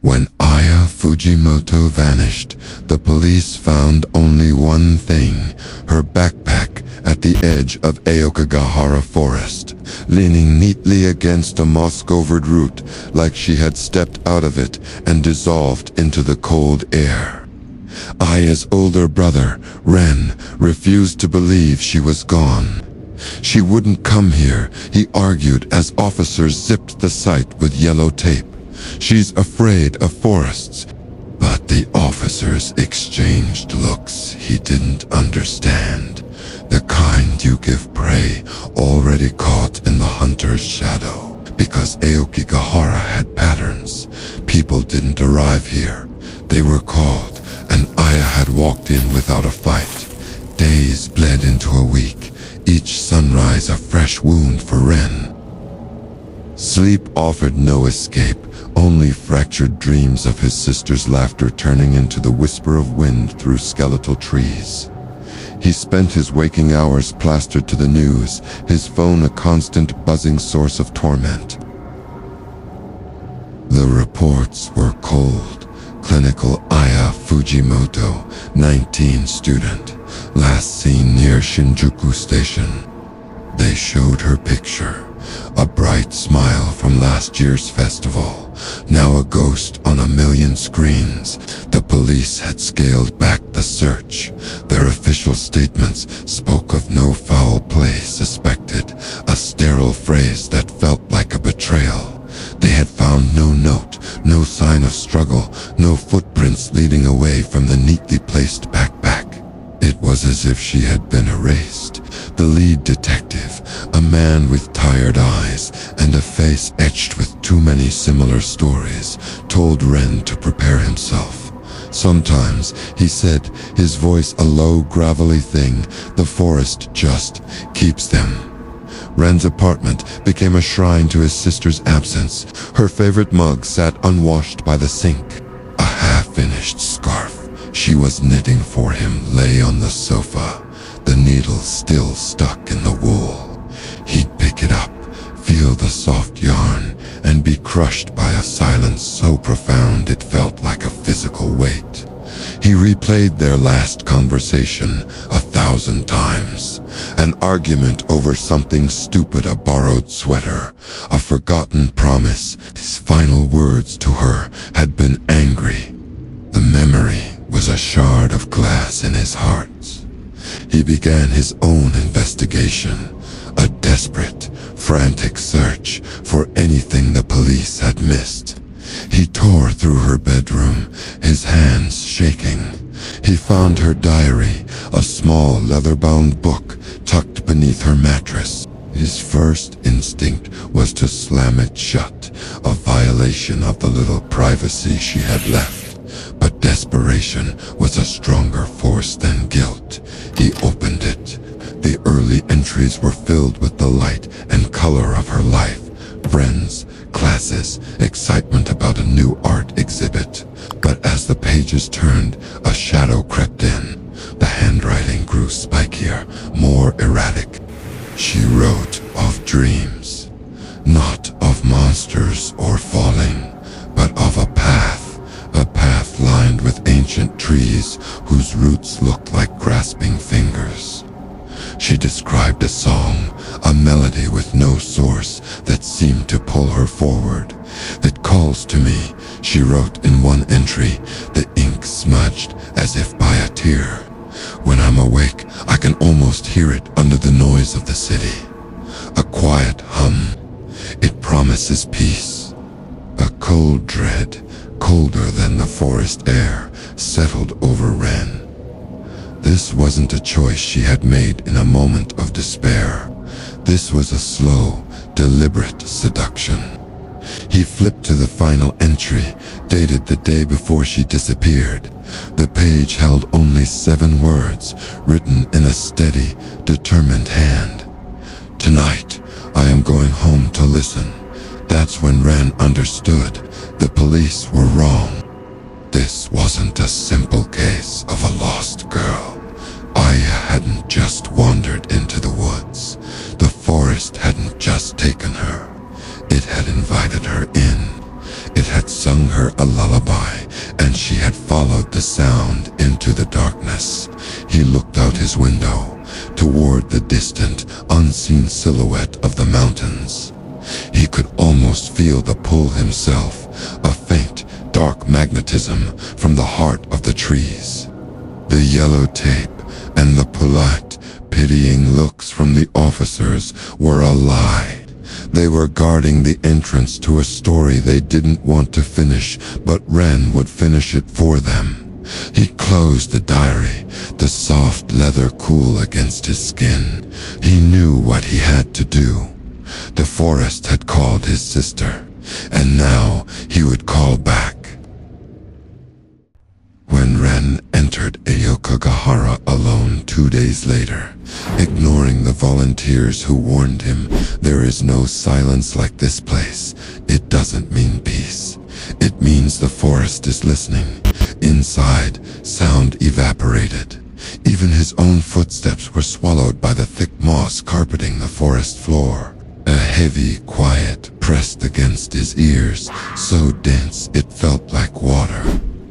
When Aya Fujimoto vanished, the police found only one thing, her backpack at the edge of Aokigahara Forest, leaning neatly against a moss-covered root like she had stepped out of it and dissolved into the cold air. Aya's older brother, Ren, refused to believe she was gone. She wouldn't come here, he argued as officers zipped the site with yellow tape. She's afraid of forests. But the officers exchanged looks he didn't understand. The kind you give prey already caught in the hunter's shadow. Because Aokigahara had patterns. People didn't arrive here. They were called, and Aya had walked in without a fight. Days bled into a week, each sunrise a fresh wound for Ren. Sleep offered no escape, only fractured dreams of his sister's laughter turning into the whisper of wind through skeletal trees. He spent his waking hours plastered to the news, his phone a constant buzzing source of torment. The reports were cold. Clinical Aya Fujimoto, 19 student, last seen near Shinjuku Station. They showed her picture. A bright smile from last year's festival, now a ghost on a million screens. The police had scaled back the search. Their official statements spoke of no foul play suspected, a sterile phrase that felt like a betrayal. They had found no note, no sign of struggle, no footprints leading away from the neatly placed backpack. It was as if she had been erased. The lead detective, a man with tired eyes and a face etched with too many similar stories, told Ren to prepare himself. Sometimes, he said, his voice a low, gravelly thing, the forest just keeps them. Ren's apartment became a shrine to his sister's absence. Her favorite mug sat unwashed by the sink. A half-finished scarf she was knitting for him lay on the sofa, the needle still stuck in the wool. He'd pick it up, feel the soft yarn, and be crushed by a silence so profound it felt like a physical weight. He replayed their last conversation 1,000 times. An argument over something stupid, a borrowed sweater, a forgotten promise. His final words to her had been angry. The memory was a shard of glass in his heart. He began his own investigation, a desperate, frantic search for anything the police had missed. He tore through her bedroom, his hands shaking. He found her diary, a small leather-bound book tucked beneath her mattress. His first instinct was to slam it shut, a violation of the little privacy she had left. But desperation was a stronger force than guilt. He opened it. The early entries were filled with the light and color of her life. Friends, classes, excitement about a new art exhibit. But as the pages turned, a shadow crept in. The handwriting grew spikier, more erratic. She wrote of dreams, not of monsters or falling, but of a path lined with ancient trees whose roots looked like grasping fingers. She described a song, a melody with no source that seemed to pull her forward. "It calls to me," she wrote in one entry, the ink smudged as if by a tear. "When I'm awake, I can almost hear it under the noise of the city. A quiet hum. It promises peace." A cold dread, colder than the forest air, settled over Ren. This wasn't a choice she had made in a moment of despair. This was a slow, deliberate seduction. He flipped to the final entry, dated the day before she disappeared. The page held only 7 words, written in a steady, determined hand. "Tonight, I am going home to listen." That's when Ren understood. The police were wrong. This wasn't a simple case of a lost girl. Aya hadn't just wandered into the woods. The forest hadn't just taken her. It had invited her in. It had sung her a lullaby, and she had followed the sound into the darkness. He looked out his window, toward the distant, unseen silhouette of the mountains. He could almost feel the pull himself, a faint, dark magnetism from the heart of the trees. The yellow tape and the polite, pitying looks from the officers were a lie. They were guarding the entrance to a story they didn't want to finish, but Ren would finish it for them. He closed the diary, the soft leather cool against his skin. He knew what he had to do. The forest had called his sister, and now he would call back. When Ren entered Aokigahara alone 2 days later, ignoring the volunteers who warned him, there is no silence like this place. It doesn't mean peace. It means the forest is listening. Inside, sound evaporated. Even his own footsteps were swallowed by the thick moss carpeting the forest floor. A heavy quiet pressed against his ears, so dense it felt like water.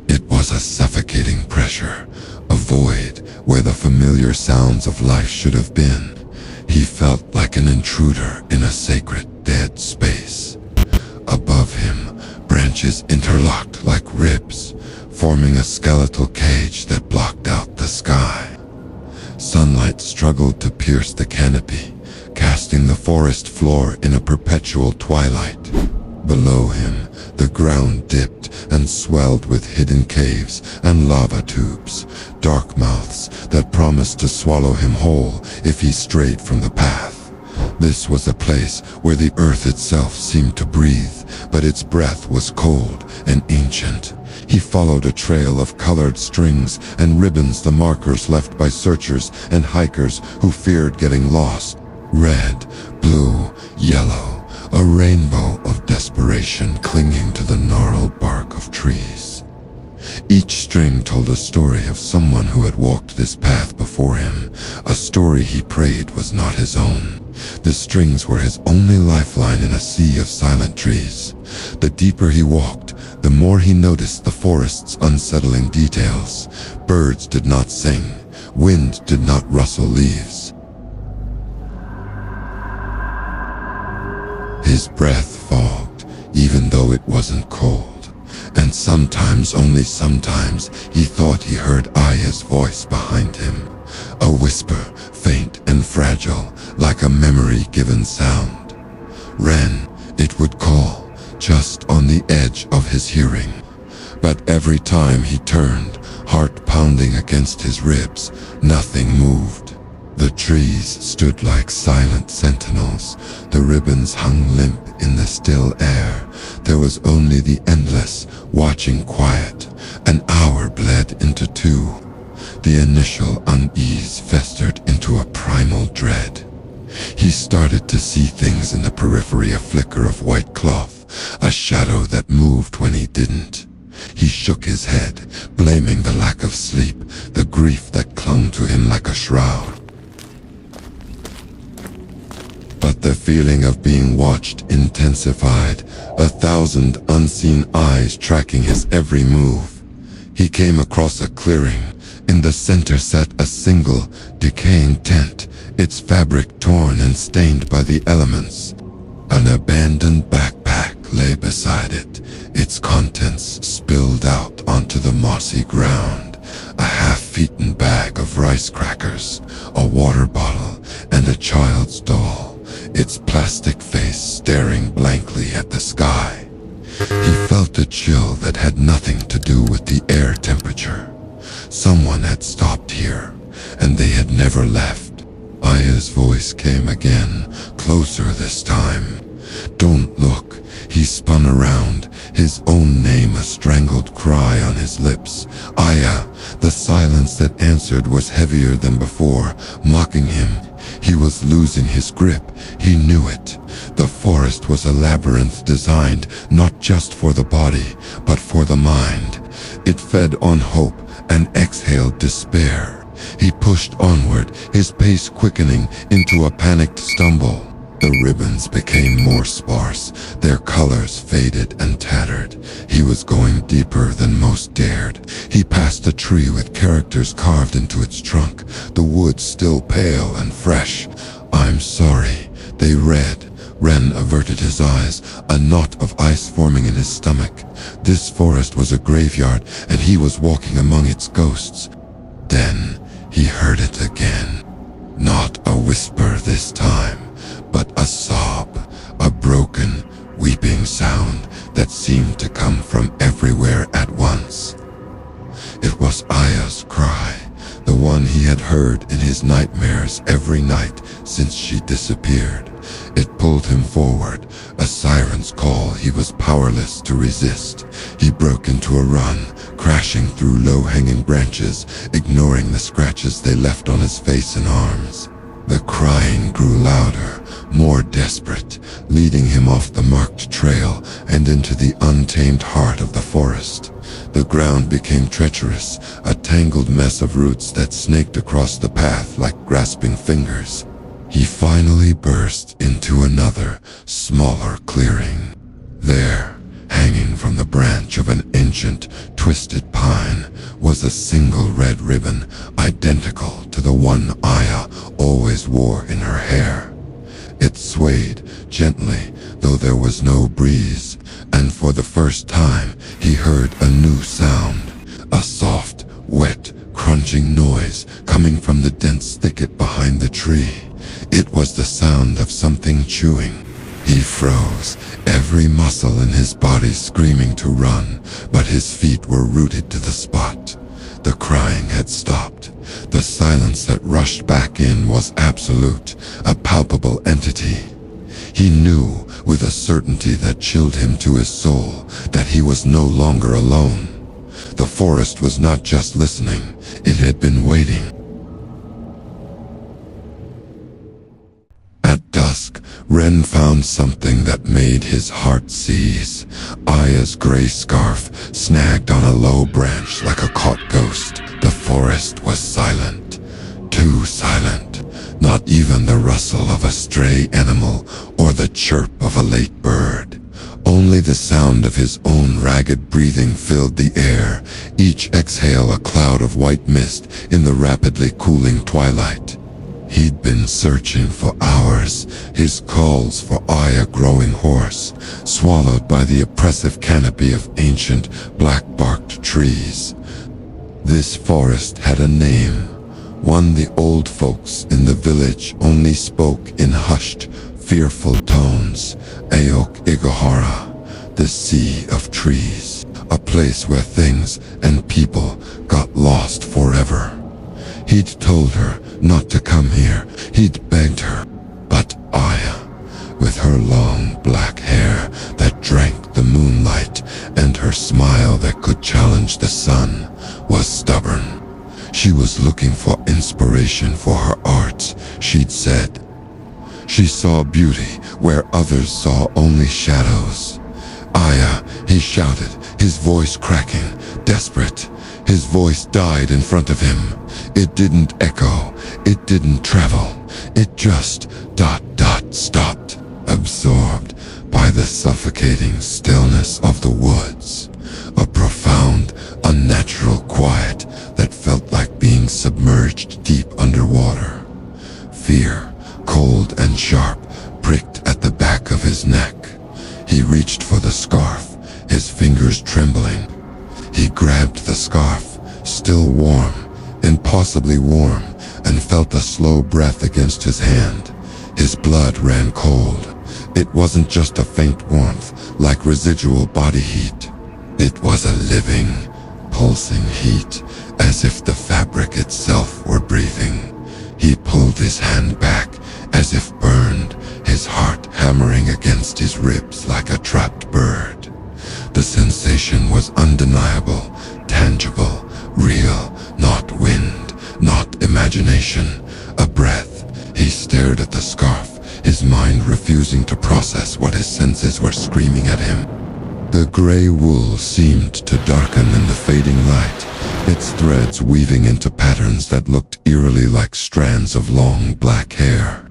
It was a suffocating pressure, a void where the familiar sounds of life should have been. He felt like an intruder in a sacred, dead space. Above him, branches interlocked like ribs, forming a skeletal cage that blocked out the sky. Sunlight struggled to pierce the canopy, casting the forest floor in a perpetual twilight. Below him, the ground dipped and swelled with hidden caves and lava tubes, dark mouths that promised to swallow him whole if he strayed from the path. This was a place where the earth itself seemed to breathe, but its breath was cold and ancient. He followed a trail of colored strings and ribbons, the markers left by searchers and hikers who feared getting lost. Red, blue, yellow, a rainbow of desperation clinging to the gnarled bark of trees. Each string told a story of someone who had walked this path before him, a story he prayed was not his own. The strings were his only lifeline in a sea of silent trees. The deeper he walked, the more he noticed the forest's unsettling details. Birds did not sing, wind did not rustle leaves. His breath fogged, even though it wasn't cold. And sometimes, only sometimes, he thought he heard Aya's voice behind him. A whisper, faint and fragile, like a memory-given sound. Ren, it would call, just on the edge of his hearing. But every time he turned, heart pounding against his ribs, nothing moved. The trees stood like silent sentinels. The ribbons hung limp in the still air. There was only the endless, watching quiet. An hour bled into 2. The initial unease festered into a primal dread. He started to see things in the periphery, a flicker of white cloth, a shadow that moved when he didn't. He shook his head, blaming the lack of sleep, the grief that clung to him like a shroud. But the feeling of being watched intensified, 1,000 unseen eyes tracking his every move. He came across a clearing. In the center sat a single, decaying tent, its fabric torn and stained by the elements. An abandoned backpack lay beside it, its contents spilled out onto the mossy ground. A half-eaten bag of rice crackers, a water bottle, and a child's doll, its plastic face staring blankly at the sky. He felt a chill that had nothing to do with the air temperature. Someone had stopped here, and they had never left. Aya's voice came again, closer this time. "Don't look." He spun around, his own name a strangled cry on his lips. Aya. The silence that answered was heavier than before, mocking him. He was losing his grip. He knew it. The forest was a labyrinth designed not just for the body, but for the mind. It fed on hope and exhaled despair. He pushed onward, his pace quickening into a panicked stumble. The ribbons became more sparse, their colors faded and tattered. He was going deeper than most dared. He passed a tree with characters carved into its trunk, the wood still pale and fresh. "I'm sorry," they read. Ren averted his eyes, a knot of ice forming in his stomach. This forest was a graveyard, and he was walking among its ghosts. Then he heard it again. Not a whisper this time, but a sob, a broken, weeping sound that seemed to come from everywhere at once. It was Aya's cry, the one he had heard in his nightmares every night since she disappeared. It pulled him forward, a siren's call he was powerless to resist. He broke into a run, crashing through low-hanging branches, ignoring the scratches they left on his face and arms. The crying grew louder, more desperate, leading him off the marked trail and into the untamed heart of the forest. The ground became treacherous, a tangled mess of roots that snaked across the path like grasping fingers. He finally burst into another, smaller clearing. There, hanging from the branch of an ancient, twisted pine, was a single red ribbon, identical to the one Aya always wore in her hair. It swayed gently, though there was no breeze, and for the first time he heard a new sound, a soft, wet, crunching noise coming from the dense thicket behind the tree. It was the sound of something chewing. He froze, every muscle in his body screaming to run, but his feet were rooted to the spot. The crying had stopped. The silence that rushed back in was absolute, a palpable entity. He knew, with a certainty that chilled him to his soul, that he was no longer alone. The forest was not just listening, it had been waiting. At dusk, Ren found something that made his heart seize. Aya's gray scarf snagged on a low branch like a caught ghost. The forest was silent, too silent. Not even the rustle of a stray animal or the chirp of a late bird. Only the sound of his own ragged breathing filled the air, each exhale a cloud of white mist in the rapidly cooling twilight. He'd been searching for hours, his calls for Aya growing hoarse, swallowed by the oppressive canopy of ancient, black-barked trees. This forest had a name, one the old folks in the village only spoke in hushed, fearful tones. Aokigahara, the sea of trees, a place where things and people got lost forever. He'd told her not to come here, he'd begged her, but Aya, with her long black hair that drank the moonlight and her smile that could challenge the sun, was stubborn. She was looking for inspiration for her art, she'd said. She saw beauty where others saw only shadows. "Aya," he shouted, his voice cracking, desperate. His voice died in front of him. It didn't echo, it didn't travel. It just stopped, absorbed by the suffocating stillness of the woods. A profound, unnatural quiet that felt like being submerged deep underwater. Fear, cold and sharp, pricked at the back of his neck. He reached for the scarf, his fingers trembling. He grabbed the scarf, still warm, impossibly warm, and felt a slow breath against his hand. His blood ran cold. It wasn't just a faint warmth, like residual body heat. It was a living, pulsing heat, as if the fabric itself were breathing. He pulled his hand back, as if burned, his heart hammering against his ribs like a trapped bird. The sensation was undeniable, tangible, real, not wind, not imagination, a breath. He stared at the scarf, his mind refusing to process what his senses were screaming at him. The gray wool seemed to darken in the fading light, its threads weaving into patterns that looked eerily like strands of long black hair.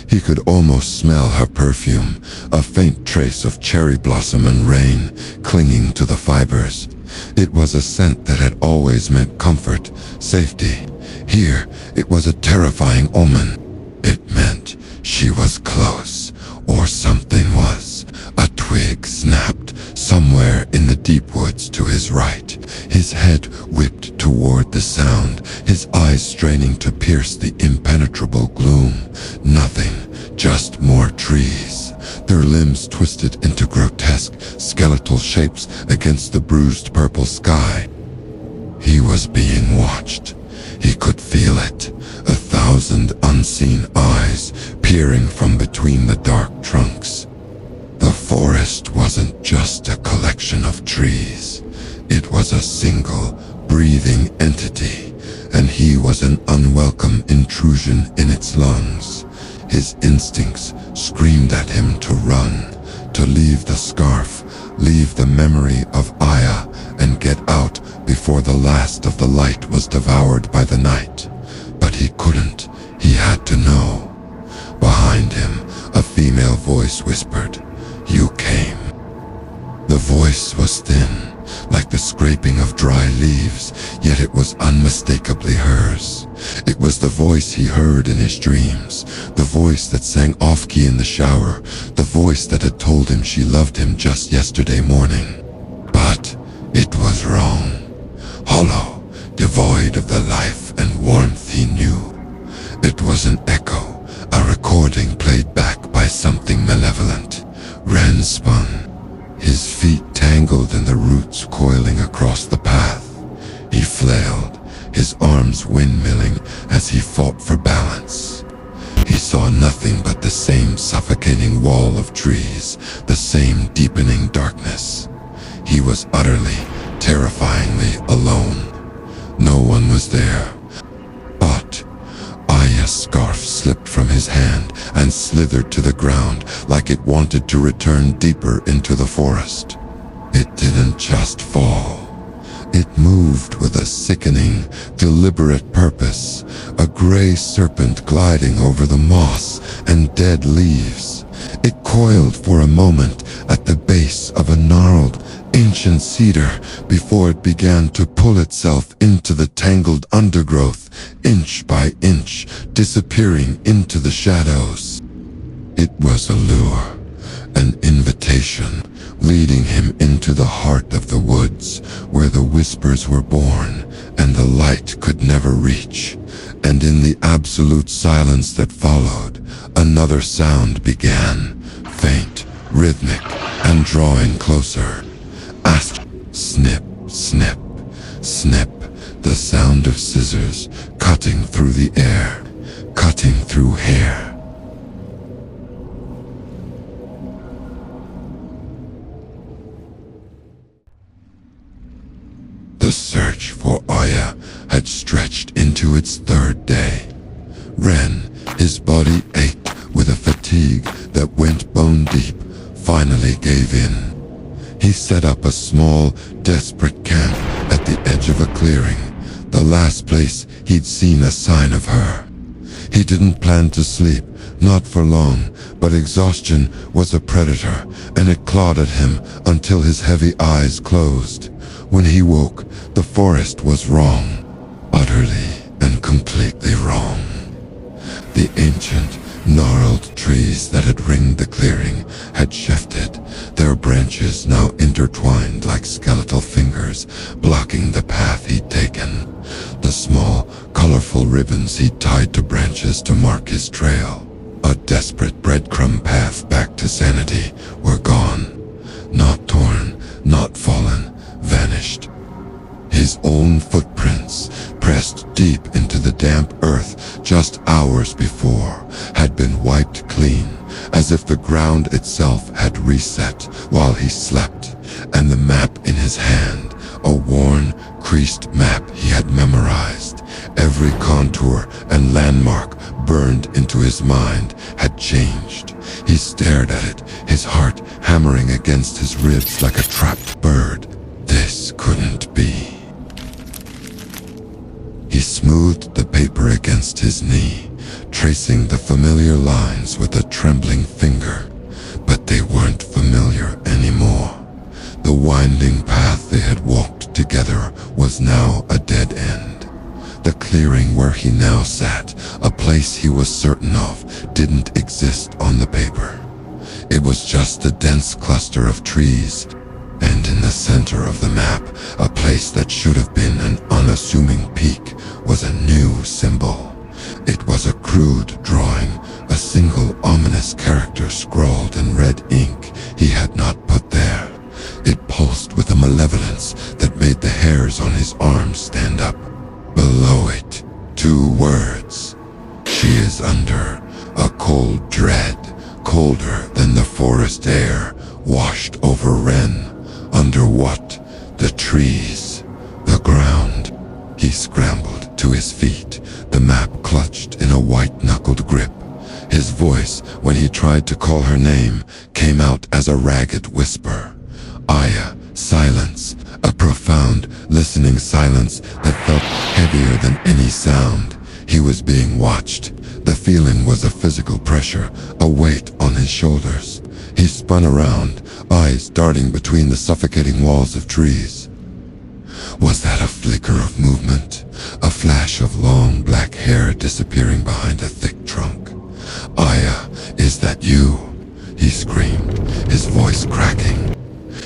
He could almost smell her perfume, a faint trace of cherry blossom and rain clinging to the fibers. It was a scent that had always meant comfort, safety. Here, it was a terrifying omen. It meant she was close, or something was. A twig snapped somewhere in the deep woods to his right. His head whipped toward the sound, his eyes straining to pierce the impenetrable gloom. Nothing, just more trees. Their limbs twisted into grotesque, skeletal shapes against the bruised purple sky. He was being watched. He could feel it. 1,000 unseen eyes peering from between the dark trunks. The forest wasn't just a collection of trees. It was a single, breathing entity, and he was an unwelcome intrusion in its lungs. His instincts screamed at him to run, to leave the scarf, leave the memory of Aya, and get out before the last of the light was devoured by the night. But he couldn't. He had to know. Behind him, a female voice whispered, "You came." The voice was thin, like the scraping of dry leaves, yet it was unmistakably hers. It was the voice he heard in his dreams, the voice that sang off-key in the shower, the voice that had told him she loved him just yesterday morning. But it was wrong. Hollow, devoid of the life and warmth he knew. It was an echo, a recording played back by something malevolent. Ren spun, his feet tangled in the roots coiling across the path. He flailed, his arms windmilling as he fought for balance. He saw nothing but the same suffocating wall of trees, the same deepening darkness. He was utterly, terrifyingly alone. No one was there. But Aya's scarf slipped from his hand and slithered to the ground like it wanted to return deeper into the forest. It didn't just fall. It moved with a sickening, deliberate purpose, a gray serpent gliding over the moss and dead leaves. It coiled for a moment at the base of a gnarled, ancient cedar before it began to pull itself into the tangled undergrowth, inch by inch, disappearing into the shadows. It was a lure, an invitation, leading him into the heart of the woods, where the whispers were born and the light could never reach. And in the absolute silence that followed, another sound began, faint, rhythmic, and drawing closer. Snip, snip, snip, the sound of scissors cutting through the air, cutting through hair. The search for Aya had stretched into its third day. Ren, his body ached with a fatigue that went bone deep, finally gave in. He set up a small, desperate camp at the edge of a clearing, the last place he'd seen a sign of her. He didn't plan to sleep, not for long, but exhaustion was a predator, and it clawed at him until his heavy eyes closed. When he woke, the forest was wrong, utterly and completely wrong. The ancient, gnarled trees that had ringed the clearing had shifted, their branches now intertwined like skeletal fingers, blocking the path he'd taken. The small, colorful ribbons he'd tied to branches to mark his trail, a desperate breadcrumb path back to sanity, were gone. Not torn, not fallen, vanished. His own footprints, pressed deep into the damp earth just hours before, had been wiped clean, as if the ground itself had reset while he slept, and the map in his hand, a worn, creased map he had memorized, every contour and landmark burned into his mind, had changed. He stared at it, his heart hammering against his ribs like a trapped bird. This couldn't be. He smoothed the paper against his knee, tracing the familiar lines with a trembling finger. But they weren't familiar anymore. The winding path they had walked together was now a dead end. The clearing where he now sat, a place he was certain of, didn't exist on the paper. It was just a dense cluster of trees, and in the center of the map, a place that should have been an unassuming peak, was a new symbol. It was a crude drawing, a single ominous character scrawled in red ink he had not put there. It pulsed with a malevolence that made the hairs on his arms stand up. Below it, 2 words. She is under a cold dread, colder than the forest air, washed over Ren. Under what? The trees. The ground. He scrambled to his feet, the map clutched in a white-knuckled grip. His voice, when he tried to call her name, came out as a ragged whisper. Aya, silence, a profound, listening silence that felt heavier than any sound. He was being watched. The feeling was a physical pressure, a weight on his shoulders. He spun around, eyes darting between the suffocating walls of trees. Was that a flicker of movement? A flash of long black hair disappearing behind a thick trunk? Aya, is that you? He screamed, his voice cracking.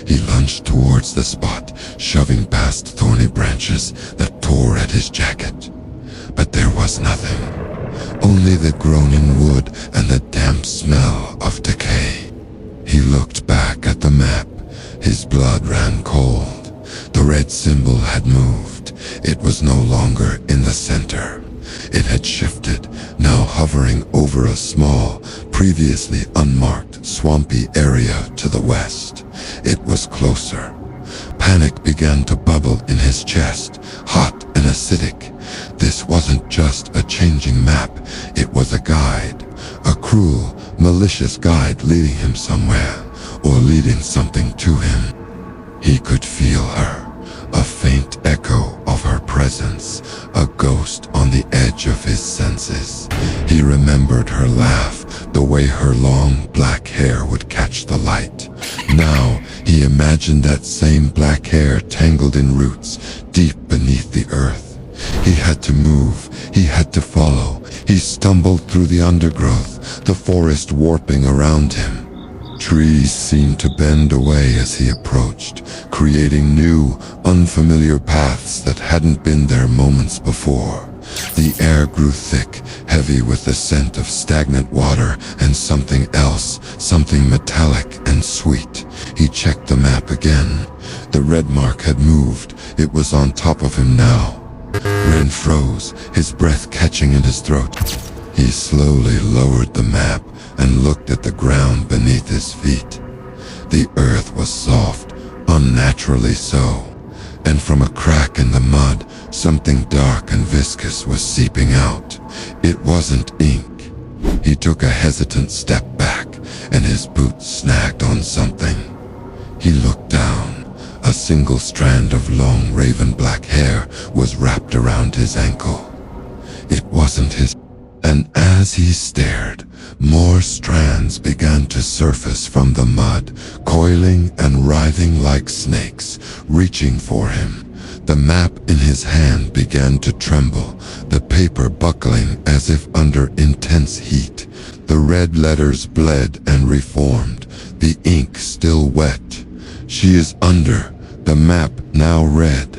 He lunged towards the spot, shoving past thorny branches that tore at his jacket. But there was nothing. Only the groaning wood and the damp smell of decay. He looked back at the map. His blood ran cold. The red symbol had moved. It was no longer in the center. It had shifted, now hovering over a small, previously unmarked, swampy area to the west. It was closer. Panic began to bubble in his chest, hot and acidic. This wasn't just a changing map, it was a guide. A cruel, malicious guide leading him somewhere, or leading something to him. He could feel her, a faint echo of her presence, a ghost on the edge of his senses. He remembered her laugh, the way her long black hair would catch the light. Now he imagined that same black hair tangled in roots, deep beneath the earth. He had to move, he had to follow. He stumbled through the undergrowth, the forest warping around him. Trees seemed to bend away as he approached, creating new, unfamiliar paths that hadn't been there moments before. The air grew thick, heavy with the scent of stagnant water and something else, something metallic and sweet. He checked the map again. The red mark had moved. It was on top of him now. Ren froze, his breath catching in his throat. He slowly lowered the map and looked at the ground beneath his feet. The earth was soft, unnaturally so, and from a crack in the mud, something dark and viscous was seeping out. It wasn't ink. He took a hesitant step back, and his boots snagged on something. He looked down. A single strand of long raven black hair was wrapped around his ankle. It wasn't his. And as he stared, more strands began to surface from the mud, coiling and writhing like snakes, reaching for him. The map in his hand began to tremble, the paper buckling as if under intense heat. The red letters bled and reformed, the ink still wet. She is under, the map now red.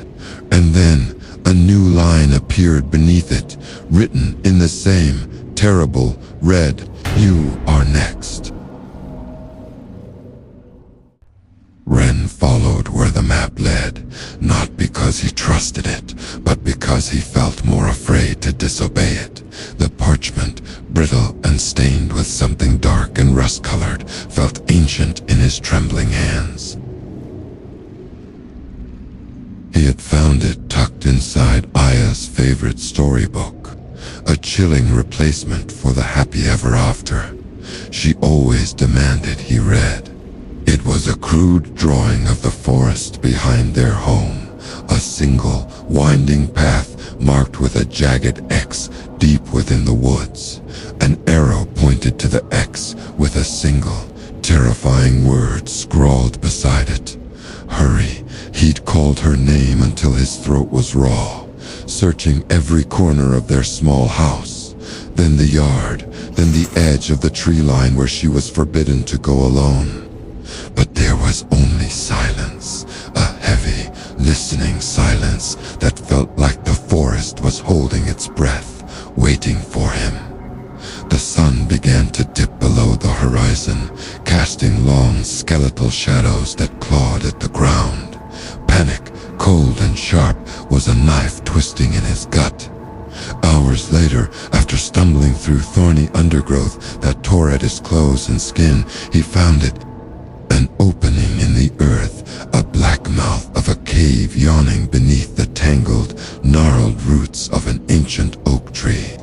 And then a new line appeared beneath it, written in the same terrible red, "You are next." Ren followed where the map led, not because he trusted it, but because he felt more afraid to disobey it. The parchment, brittle and stained with something dark and rust-colored, felt ancient in his trembling hands. He had found it tucked inside Aya's favorite storybook, a chilling replacement for the happy ever after she always demanded he read. It was a crude drawing of the forest behind their home, a single, winding path marked with a jagged X Deep within the woods, an arrow pointed to the X with a single, terrifying word scrawled beside it. Hurry. He'd called her name until his throat was raw, searching every corner of their small house, then the yard, then the edge of the tree line where she was forbidden to go alone. But there was only silence, a heavy, listening silence that felt like the forest was holding its breath, waiting for him. The sun began to dip below the horizon, casting long skeletal shadows that clawed at the ground. Panic, cold and sharp, was a knife twisting in his gut. Hours later, after stumbling through thorny undergrowth that tore at his clothes and skin, he found it. An opening in the earth, a black mouth of a cave yawning beneath the tangled, gnarled roots of an ancient oak tree.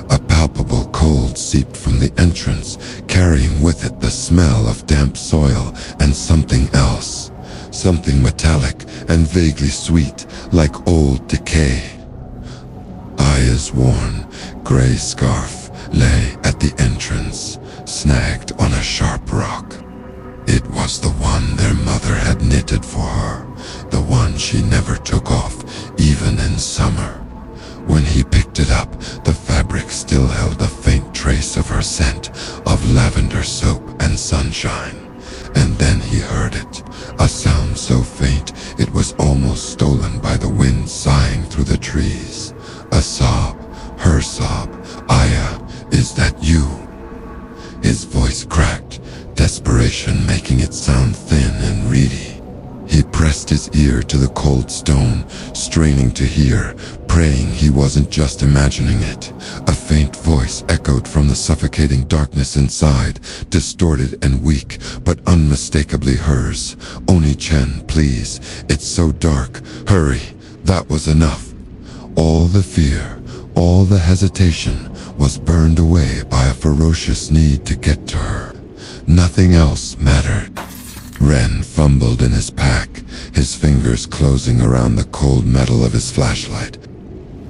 A palpable cold seeped from the entrance, carrying with it the smell of damp soil and something else. Something metallic and vaguely sweet, like old decay. Aya's worn, gray scarf lay at the entrance, snagged on a sharp rock. It was the one their mother had knitted for her, the one she never took off, even in summer. When he picked it up, the fabric still held a faint trace of her scent, of lavender soap and sunshine. And then he heard it, a sound so faint it was almost stolen by the wind sighing through the trees. A sob, her sob. Aya, is that you? His voice cracked, desperation making it sound thin and reedy. He pressed his ear to the cold stone, straining to hear, praying he wasn't just imagining it. A faint voice echoed from the suffocating darkness inside, distorted and weak, but unmistakably hers. Oni-chan, please, it's so dark. Hurry. That was enough. All the fear, all the hesitation, was burned away by a ferocious need to get to her. Nothing else mattered. Ren fumbled in his pack, his fingers closing around the cold metal of his flashlight.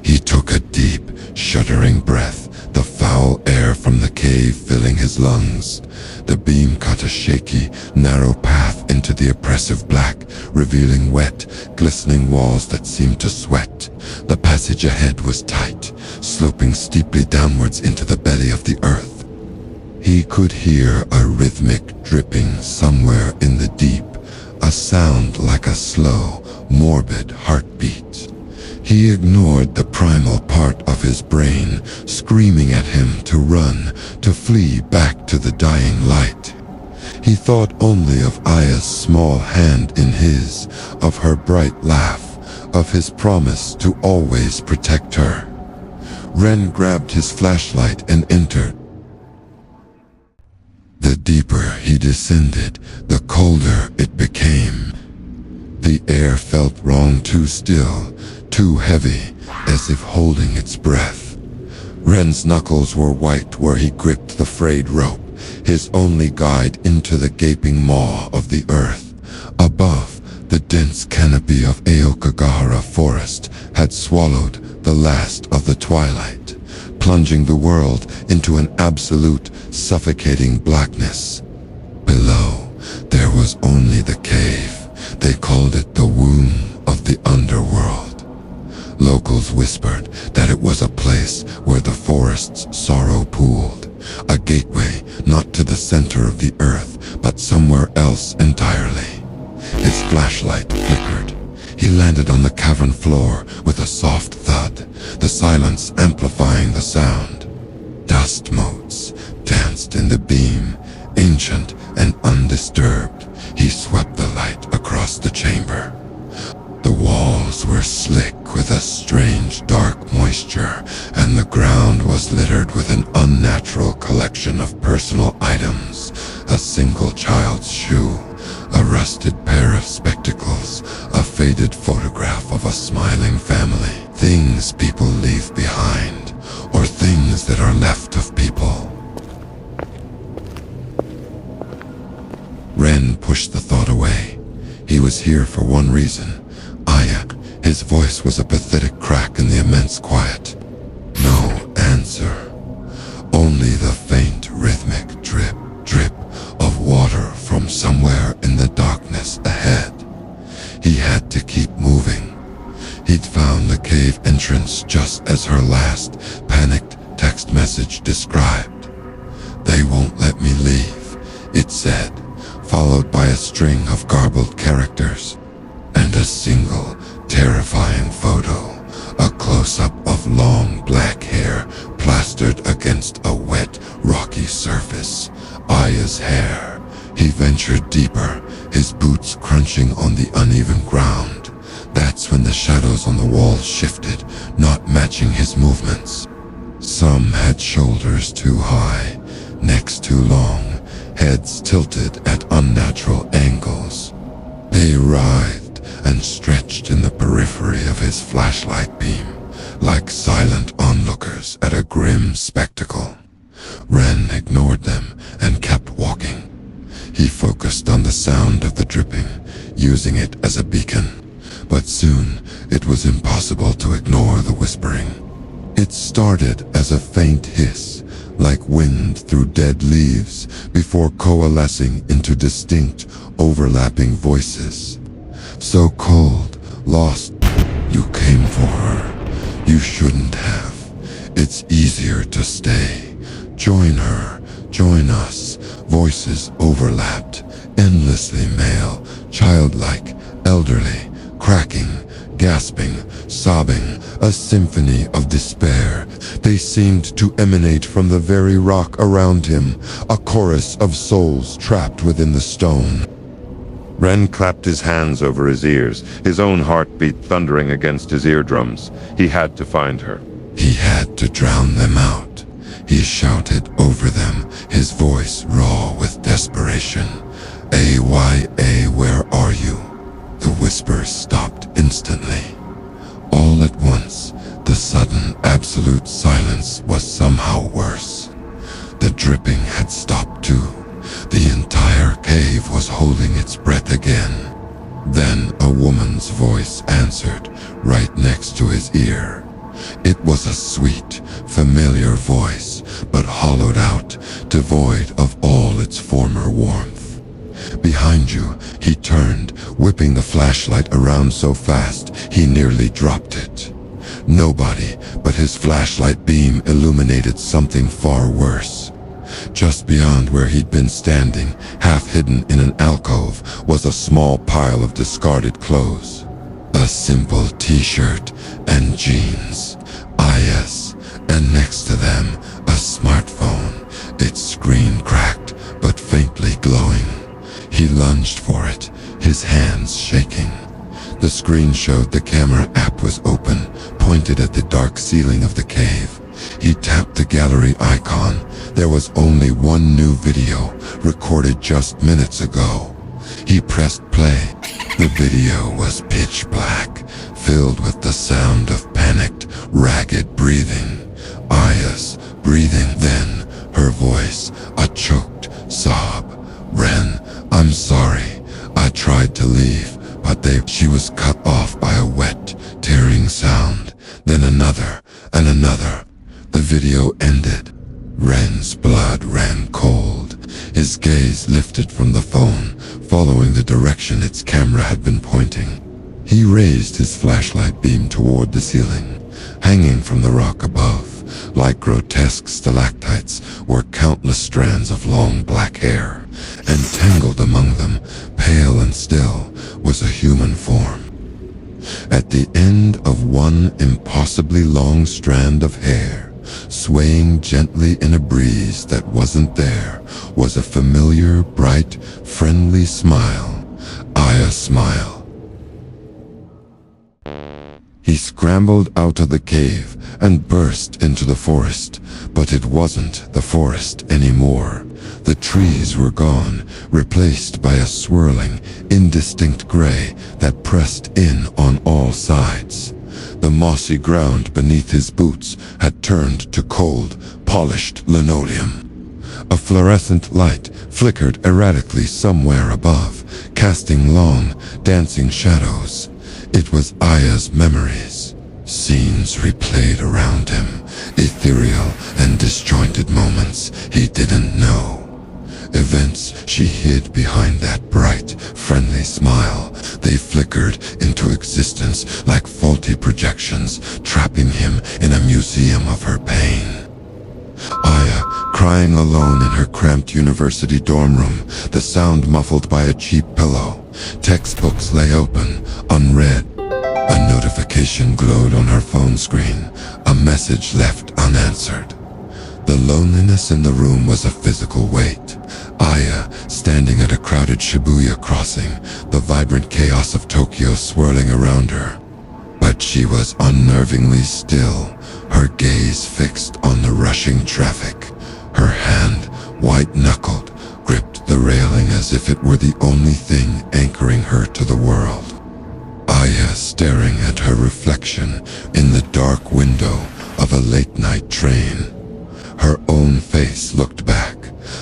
He took a deep, shuddering breath, the foul air from the cave filling his lungs. The beam cut a shaky, narrow path into the oppressive black, revealing wet, glistening walls that seemed to sweat. The passage ahead was tight, sloping steeply downwards into the belly of the earth. He could hear a rhythmic dripping somewhere in the deep, a sound like a slow, morbid heartbeat. He ignored the primal part of his brain, screaming at him to run, to flee back to the dying light. He thought only of Aya's small hand in his, of her bright laugh, of his promise to always protect her. Ren grabbed his flashlight and entered. The deeper he descended, the colder it became. The air felt wrong, too still, too heavy, as if holding its breath. Ren's knuckles were white where he gripped the frayed rope, his only guide into the gaping maw of the earth. Above, the dense canopy of Aokigahara Forest had swallowed the last of the twilight, plunging the world into an absolute, suffocating blackness. Below, there was only the cave. They called it the womb of the underworld. Locals whispered that it was a place where the forest's sorrow pooled, a gateway not to the center of the earth, but somewhere else entirely. His flashlight flickered. He landed on the cavern floor with a soft thud, the silence amplifying the sound. Dust motes danced in the beam, ancient and undisturbed. He swept the light across the chamber. The walls were slick with a strange dark moisture, and the ground was littered with an unnatural collection of personal items. A single child's shoe, a rusted pair of spectacles, a faded photograph of a smiling family. Things people leave behind, or things that are left of people. Ren pushed the thought away. He was here for one reason. Aya. His voice was a pathetic crack in the immense quiet. No answer. He'd found the cave entrance just as her last, panicked text message described. "They won't let me leave," it said, followed by a string of garbled characters, and a single, terrifying photo, a close-up of long black hair plastered against a wet, rocky surface. Aya's hair. He ventured deeper, his boots crunching on the uneven ground. That's when the shadows on the wall shifted, not matching his movements. Some had shoulders too high, necks too long, heads tilted at unnatural angles. They writhed and stretched in the periphery of his flashlight beam, like silent onlookers at a grim spectacle. Ren ignored them and kept walking. He focused on the sound of the dripping, using it as a beacon. But soon, it was impossible to ignore the whispering. It started as a faint hiss, like wind through dead leaves, before coalescing into distinct, overlapping voices. "So cold, lost. You came for her. You shouldn't have. It's easier to stay. Join her. Join us." Voices overlapped, endlessly male, childlike, elderly, cracking, gasping, sobbing, a symphony of despair. They seemed to emanate from the very rock around him, a chorus of souls trapped within the stone. Ren clapped his hands over his ears, his own heartbeat thundering against his eardrums. He had to find her. He had to drown them out. He shouted over them, his voice raw with desperation. "Aya, where are you?" The whispers stopped instantly. All at once, the sudden absolute silence was somehow worse. The dripping had stopped too. The entire cave was holding its breath again. Then a woman's voice answered, right next to his ear. It was a sweet, familiar voice, but hollowed out, devoid of all its former warmth. "Behind you," he turned, whipping the flashlight around so fast he nearly dropped it. Nobody but his flashlight beam illuminated something far worse. Just beyond where he'd been standing, half hidden in an alcove, was a small pile of discarded clothes. A simple t-shirt and jeans. Yes, and next to them, a smartphone, its screen cracked but faintly glowing. He lunged for it, his hands shaking. The screen showed the camera app was open, pointed at the dark ceiling of the cave. He tapped the gallery icon. There was only one new video, recorded just minutes ago. He pressed play. The video was pitch black, filled with the sound of panicked, ragged breathing. Aya's breathing. Then, her voice, a choked sob. "Ren, I'm sorry. I tried to leave, but She was cut off by a wet, tearing sound. Then another, and another. The video ended. Ren's blood ran cold. His gaze lifted from the phone, following the direction its camera had been pointing. He raised his flashlight beam toward the ceiling. Hanging from the rock above, like grotesque stalactites, were countless strands of long black hair, and tangled among them, pale and still, was a human form. At the end of one impossibly long strand of hair, swaying gently in a breeze that wasn't there, was a familiar, bright, friendly smile. Aya's smile. He scrambled out of the cave and burst into the forest, but it wasn't the forest anymore. The trees were gone, replaced by a swirling, indistinct gray that pressed in on all sides. The mossy ground beneath his boots had turned to cold, polished linoleum. A fluorescent light flickered erratically somewhere above, casting long, dancing shadows. It was Aya's memories. Scenes replayed around him, ethereal and disjointed moments he didn't know. Events she hid behind that bright, friendly smile. They flickered into existence like faulty reality projections, trapping him in a museum of her pain. Aya, crying alone in her cramped university dorm room, the sound muffled by a cheap pillow. Textbooks lay open, unread. A notification glowed on her phone screen, a message left unanswered. The loneliness in the room was a physical weight. Aya, standing at a crowded Shibuya crossing, the vibrant chaos of Tokyo swirling around her. But she was unnervingly still, her gaze fixed on the rushing traffic. Her hand, white-knuckled, gripped the railing as if it were the only thing anchoring her to the world. Aya staring at her reflection in the dark window of a late-night train. Her own face looked back,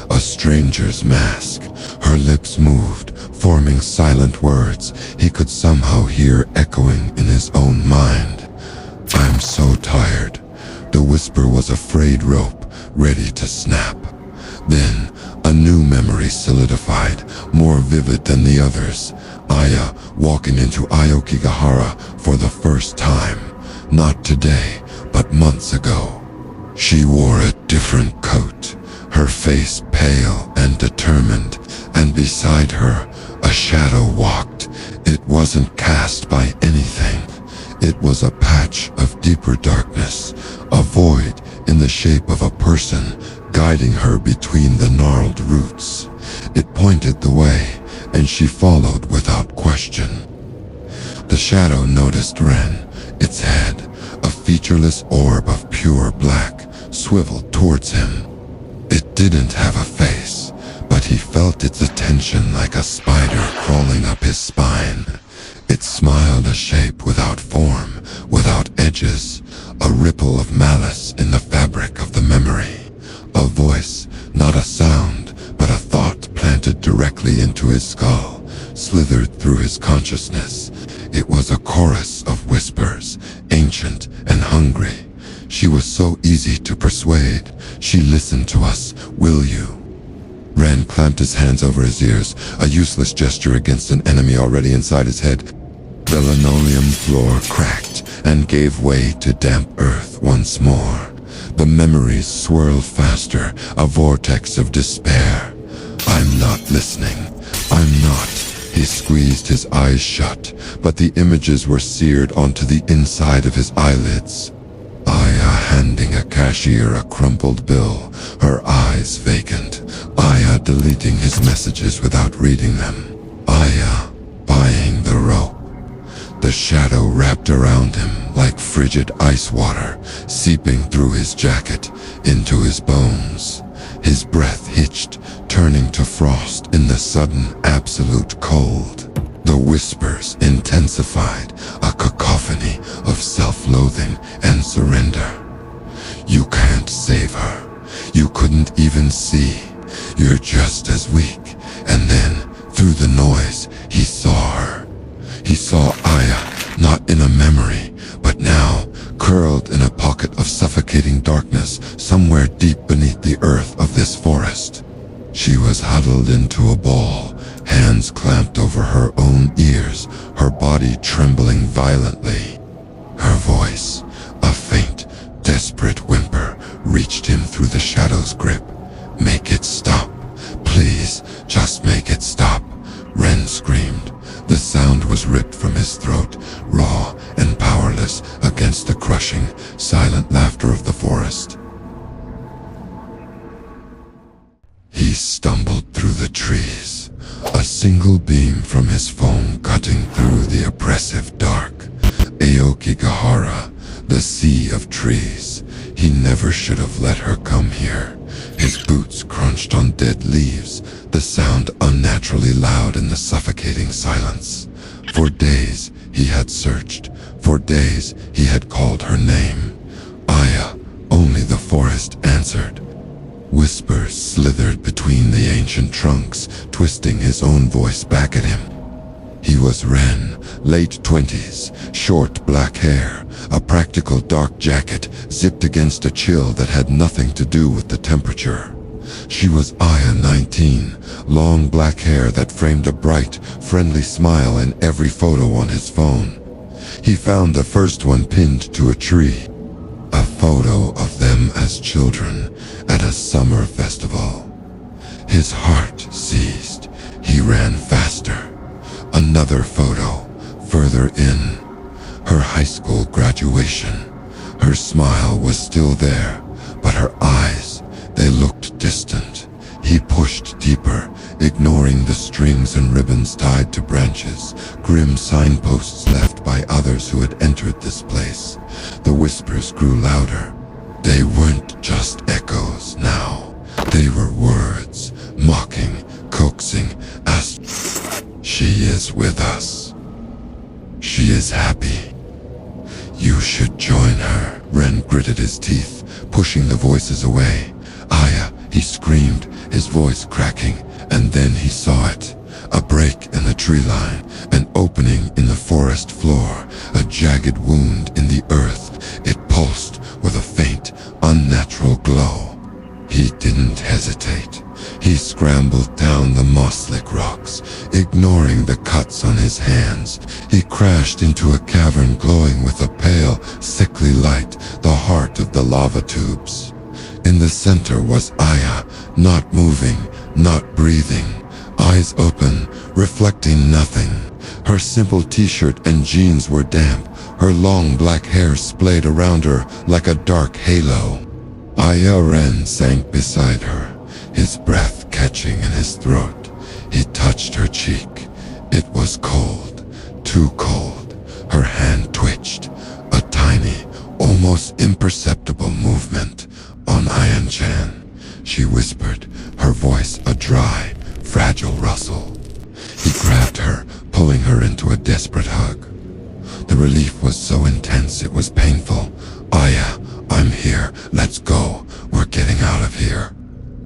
a stranger's mask. Her lips moved, forming silent words he could somehow hear echoing in his own mind. "I'm so tired." The whisper was a frayed rope, ready to snap. Then, a new memory solidified, more vivid than the others. Aya walking into Aokigahara for the first time. Not today, but months ago. She wore a different coat, her face pale and determined, and beside her, a shadow walked. It wasn't cast by anything. It was a patch of deeper darkness, a void in the shape of a person guiding her between the gnarled roots. It pointed the way, and she followed without question. The shadow noticed Ren, its head, a featureless orb of pure black, swiveled towards him. It didn't have a face, but he felt its attention like a spider crawling up his spine. It smiled, a shape without form, without edges, a ripple of malice in the fabric of the memory. A voice, not a sound, but a thought planted directly into his skull, slithered through his consciousness. It was a chorus of whispers, ancient and hungry. She was so easy to persuade. She listened to us. "Will you?" Ren clamped his hands over his ears, a useless gesture against an enemy already inside his head. The linoleum floor cracked and gave way to damp earth once more. The memories swirled faster, a vortex of despair. "I'm not listening. I'm not." He squeezed his eyes shut, but the images were seared onto the inside of his eyelids. Aya handing a cashier a crumpled bill, her eyes vacant. Aya deleting his messages without reading them. Aya buying the rope. The shadow wrapped around him like frigid ice water, seeping through his jacket into his bones. His breath hitched, turning to frost in the sudden absolute cold. The whispers intensified, a cacophony of self-loathing and surrender. "You can't save her. You couldn't even see. You're just as weak." And then, through the noise, he saw her. He saw Aya, not in a memory, but now, curled in a pocket of suffocating darkness somewhere deep beneath the earth of this forest. She was huddled into a ball, hands clamped over her own ears, her body trembling violently. Her voice, a faint, desperate whimper, reached him through the shadow's grip. "Make it stop. Please, just make it stop." Ren screamed. The sound was ripped from his throat, raw and powerless against the crushing, silent laughter of the forest. He stumbled through the trees, a single beam from his phone cutting through the oppressive dark. Aokigahara, the sea of trees. He never should have let her come here. His boots crunched on dead leaves, the sound unnaturally loud in the suffocating silence. For days he had searched. For days he had called her name. Aya, only the forest answered. Whispers slithered between the ancient trunks, twisting his own voice back at him. He was Ren, late 20s, short black hair, a practical dark jacket zipped against a chill that had nothing to do with the temperature. She was Aya, 19, long black hair that framed a bright, friendly smile in every photo on his phone. He found the first one pinned to a tree. A photo of them as children at a summer festival. His heart seized. He ran faster. Another photo, further in. Her high school graduation. Her smile was still there, but her eyes, they looked distant. He pushed deeper, ignoring the strings and ribbons tied to branches, grim signposts left by others who had entered this place. The whispers grew louder. They weren't just echoes now. They were words, mocking, coaxing, She is with us. She is happy. You should join her. Ren gritted his teeth, pushing the voices away. Aya, he screamed, his voice cracking, and then he saw it. A break in the tree line, an opening in the forest floor, a jagged wound in the earth. It pulsed with a faint, unnatural glow. He didn't hesitate. He scrambled down the moss-slick rocks, ignoring the cuts on his hands. He crashed into a cavern glowing with a pale, sickly light, the heart of the lava tubes. In the center was Aya, not moving, not breathing, eyes open, reflecting nothing. Her simple t-shirt and jeans were damp, her long black hair splayed around her like a dark halo. Aya Ren sank beside her, his breath catching in his throat. He touched her cheek. It was cold, too cold. Her hand twitched, a tiny, almost imperceptible movement on Ayan-chan. She whispered, her voice a dry, fragile rustle. He grabbed her, pulling her into a desperate hug. The relief was so intense it was painful. Aya, I'm here. Let's go. We're getting out of here.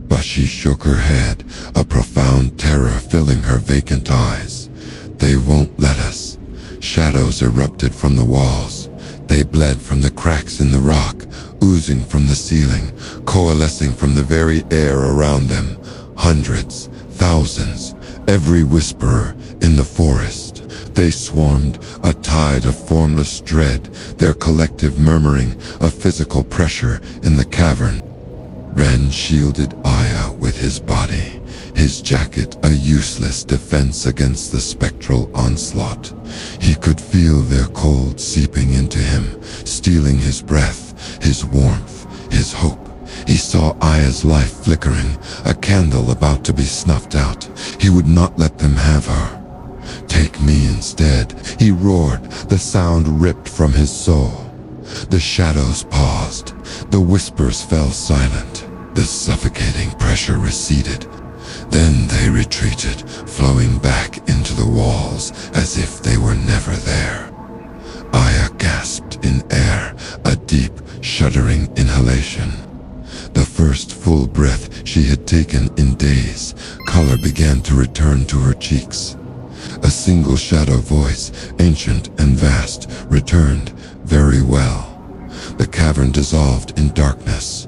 But she shook her head, a profound terror filling her vacant eyes. They won't let us. Shadows erupted from the walls. They bled from the cracks in the rock, oozing from the ceiling, coalescing from the very air around them. Hundreds, thousands, every whisperer in the forest. They swarmed, a tide of formless dread, their collective murmuring, a physical pressure in the cavern. Ren shielded Aya with his body, his jacket a useless defense against the spectral onslaught. He could feel their cold seeping into him, stealing his breath, his warmth, his hope. He saw Aya's life flickering, a candle about to be snuffed out. He would not let them have her. Take me instead, he roared, the sound ripped from his soul. The shadows paused. The whispers fell silent. The suffocating pressure receded. Then they retreated, flowing back into the walls as if they were never there. Aya gasped in air, a deep, shuddering inhalation. The first full breath she had taken in days, color began to return to her cheeks. A single shadow voice, ancient and vast, returned, very well. The cavern dissolved in darkness.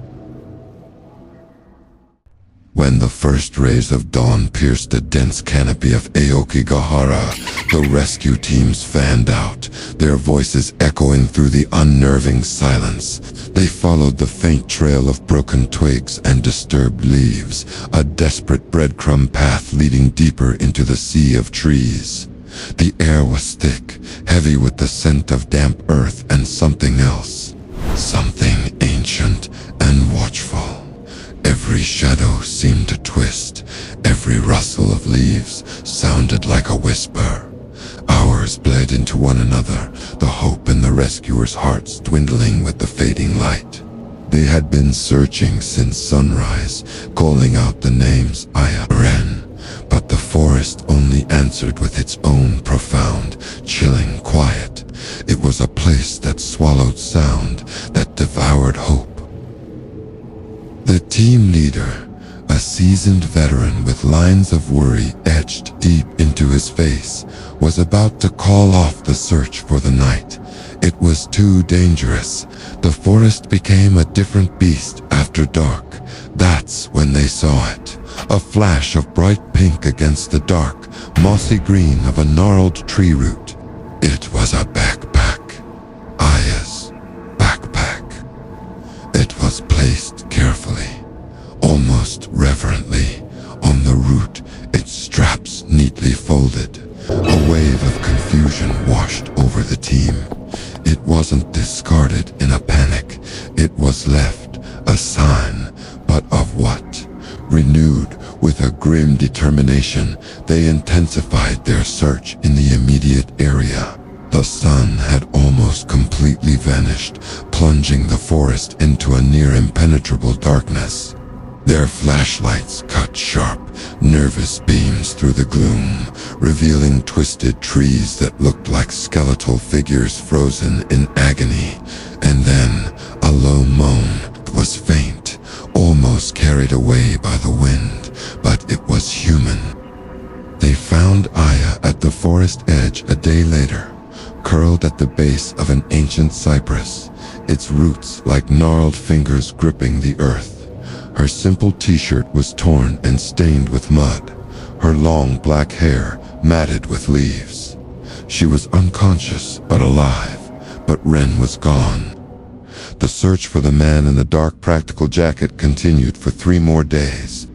When the first rays of dawn pierced the dense canopy of Aokigahara, the rescue teams fanned out, their voices echoing through the unnerving silence. They followed the faint trail of broken twigs and disturbed leaves, a desperate breadcrumb path leading deeper into the sea of trees. The air was thick, heavy with the scent of damp earth and something else. Something ancient and watchful. Every shadow seemed to twist. Every rustle of leaves sounded like a whisper. Hours bled into one another, the hope in the rescuers' hearts dwindling with the fading light. They had been searching since sunrise, calling out the names Aya Ren, but the forest only answered with its own profound, chilling quiet. It was a place that swallowed sound, that devoured hope. The team leader, a seasoned veteran with lines of worry etched deep into his face, was about to call off the search for the night. It was too dangerous. The forest became a different beast after dark. That's when they saw it. A flash of bright pink against the dark, mossy green of a gnarled tree root. It was a backpack. was placed carefully, almost reverently, on the root, its straps neatly folded. A wave of confusion washed over the team. It wasn't discarded in a panic. It was left, a sign, but of what? Renewed with a grim determination, they intensified their search in the immediate area. The sun had almost completely vanished, plunging the forest into a near impenetrable darkness. Their flashlights cut sharp, nervous beams through the gloom, revealing twisted trees that looked like skeletal figures frozen in agony. And then, a low moan was faint, almost carried away by the wind, but it was human. They found Aya at the forest edge a day later, curled at the base of an ancient cypress, its roots like gnarled fingers gripping the earth. Her simple t-shirt was torn and stained with mud, her long black hair matted with leaves. She was unconscious but alive, but Ren was gone. The search for the man in the dark practical jacket continued for 3 more days.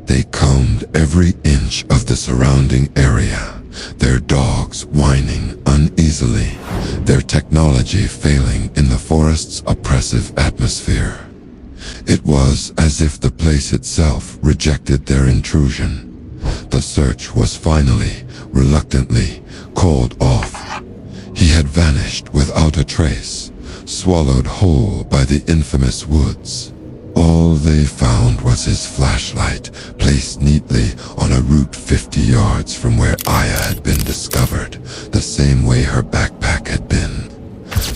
They combed every inch of the surrounding area, their dogs whining uneasily, their technology failing in the forest's oppressive atmosphere. It was as if the place itself rejected their intrusion. The search was finally, reluctantly, called off. He had vanished without a trace, swallowed whole by the infamous woods. All they found was his flashlight, placed neatly on a route 50 yards from where Aya had been discovered, the same way her backpack had been.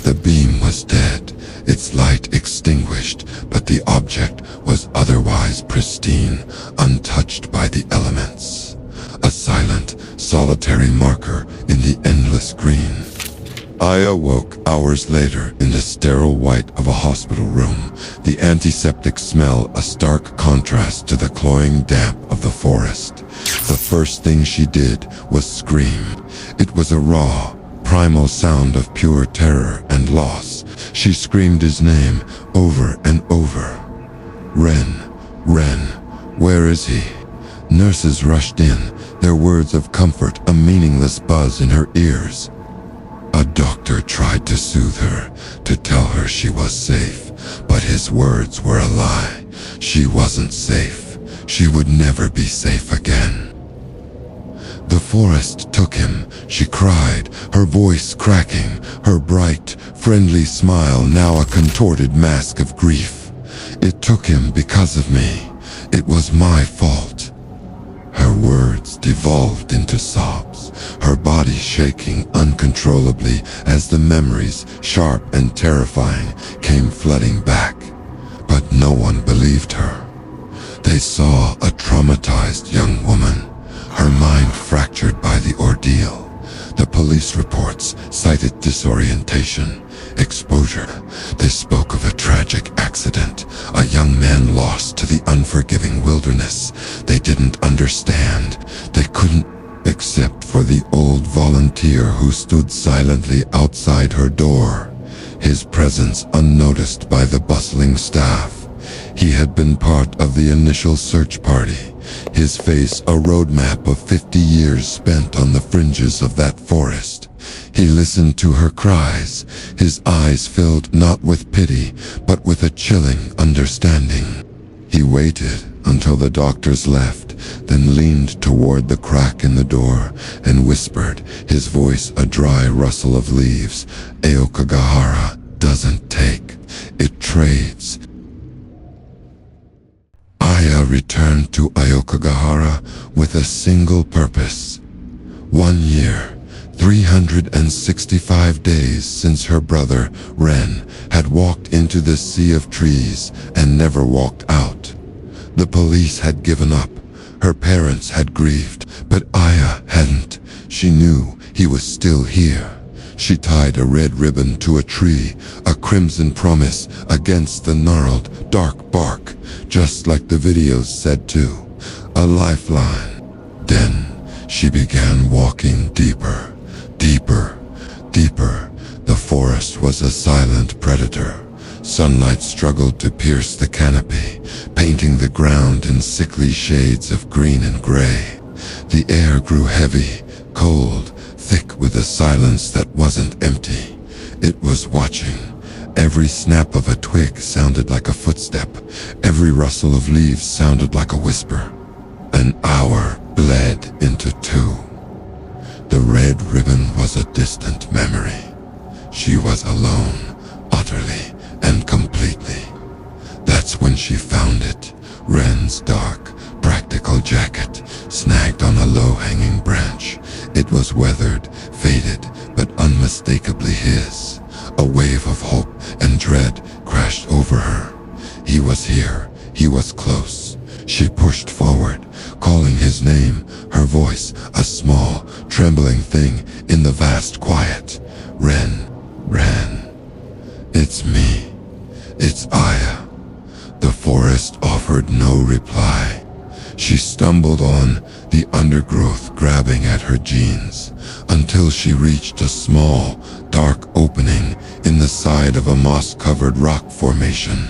The beam was dead, its light extinguished, but the object was otherwise pristine, untouched by the elements. A silent, solitary marker in the endless green. Aya woke hours later in the sterile white of a hospital room, the antiseptic smell a stark contrast to the cloying damp of the forest. The first thing she did was scream. It was a raw, primal sound of pure terror and loss. She screamed his name over and over. Ren, Ren, where is he? Nurses rushed in, their words of comfort a meaningless buzz in her ears. A doctor tried to soothe her, to tell her she was safe, but his words were a lie. She wasn't safe. She would never be safe again. The forest took him, she cried, her voice cracking, her bright, friendly smile now a contorted mask of grief. It took him because of me. It was my fault. Her words devolved into sobs, her body shaking uncontrollably as the memories, sharp and terrifying, came flooding back. But no one believed her. They saw a traumatized young woman, her mind fractured by the ordeal. The police reports cited disorientation, exposure. They spoke of a tragic accident, a young man lost to the unforgiving wilderness. They didn't understand. They couldn't, except for the old volunteer who stood silently outside her door, his presence unnoticed by the bustling staff. He had been part of the initial search party, his face a roadmap of 50 years spent on the fringes of that forest. He listened to her cries, his eyes filled not with pity, but with a chilling understanding. He waited until the doctors left, then leaned toward the crack in the door and whispered, his voice a dry rustle of leaves. Aokigahara doesn't take, it trades. Aya returned to Aokigahara with a single purpose. 1 year, 365 days since her brother, Ren, had walked into the sea of trees and never walked out. The police had given up. Her parents had grieved, but Aya hadn't. She knew he was still here. She tied a red ribbon to a tree, a crimson promise against the gnarled, dark bark, just like the videos said to. A lifeline. Then she began walking deeper, deeper, deeper. The forest was a silent predator, Sunlight struggled to pierce the canopy, painting the ground in sickly shades of green and gray. The air grew heavy, cold, thick with a silence that wasn't empty. It was watching. Every snap of a twig sounded like a footstep. Every rustle of leaves sounded like a whisper. An hour bled into 2. The red ribbon was a distant memory. She was alone, utterly and completely. That's when she found it. Ren's dark, practical jacket, snagged on a low-hanging branch. It was weathered, faded, but unmistakably his. A wave of hope and dread crashed over her. He was here. He was close. She pushed forward, calling his name, her voice a small, trembling thing in the vast quiet. Ren. It's me. It's Aya. The forest offered no reply. She stumbled on, the undergrowth grabbing at her jeans, until she reached a small, dark opening in the side of a moss-covered rock formation.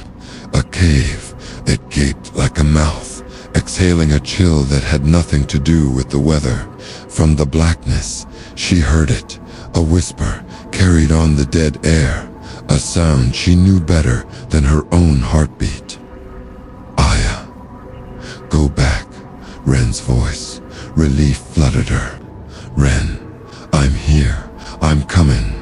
A cave. It gaped like a mouth, exhaling a chill that had nothing to do with the weather. From the blackness, she heard it, a whisper carried on the dead air, a sound she knew better than her own heartbeat. Aya. Go back. Ren's voice. Relief flooded her. Ren, I'm here. I'm coming.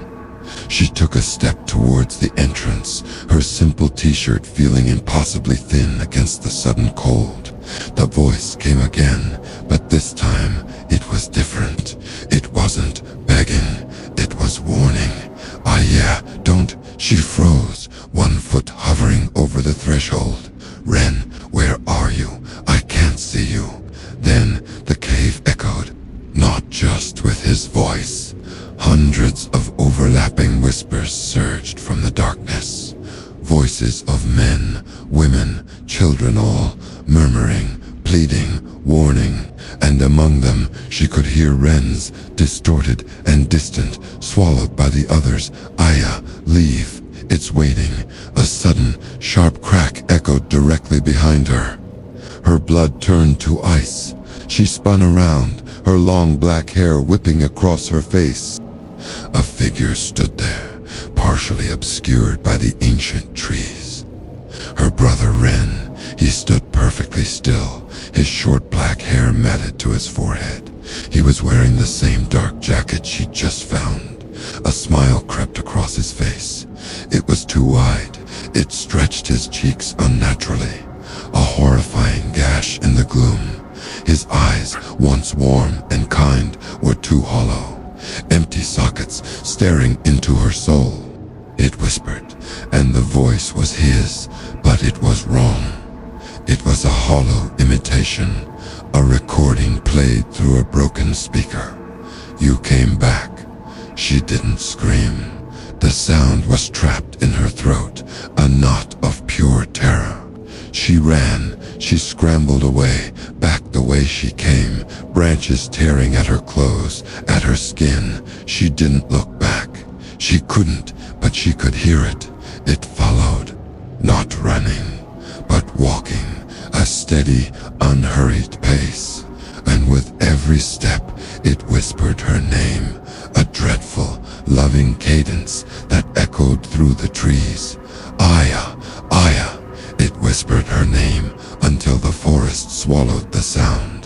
She took a step towards the entrance, her simple t-shirt feeling impossibly thin against the sudden cold. The voice came again, but this time it was different. It wasn't begging, it was warning. Yeah, don't. She froze, one foot hovering over the threshold. Ren, where are you? I can't see you. Then the cave echoed, not just with his voice. Hundreds of overlapping whispers surged from the darkness. Voices of men, women, children all, murmuring, pleading, warning. And among them, she could hear Ren's, distorted and distant, swallowed by the others. Aya, leave. It's waiting. A sudden, sharp crack echoed directly behind her. Her blood turned to ice. She spun around, her long black hair whipping across her face. A figure stood there, partially obscured by the ancient trees. Her brother Ren. He stood perfectly still, his short black hair matted to his forehead. He was wearing the same dark jacket she'd just found. A smile crept across his face. It was too wide. It stretched his cheeks unnaturally. A horrifying gash in the gloom. His eyes, once warm and kind, were too hollow. Empty sockets staring into her soul. It whispered, and the voice was his, but it was wrong. It was a hollow imitation, a recording played through a broken speaker. You came back. She didn't scream. The sound was trapped in her throat, a knot of pure terror. She ran. She scrambled away, back the way she came, branches tearing at her clothes, at her skin. She didn't look back. She couldn't, but she could hear it. It followed, not running, but walking, a steady, unhurried pace. And with every step, it whispered her name, a dreadful, loving cadence that echoed through the trees. Aya, Aya. It whispered her name until the forest swallowed the sound.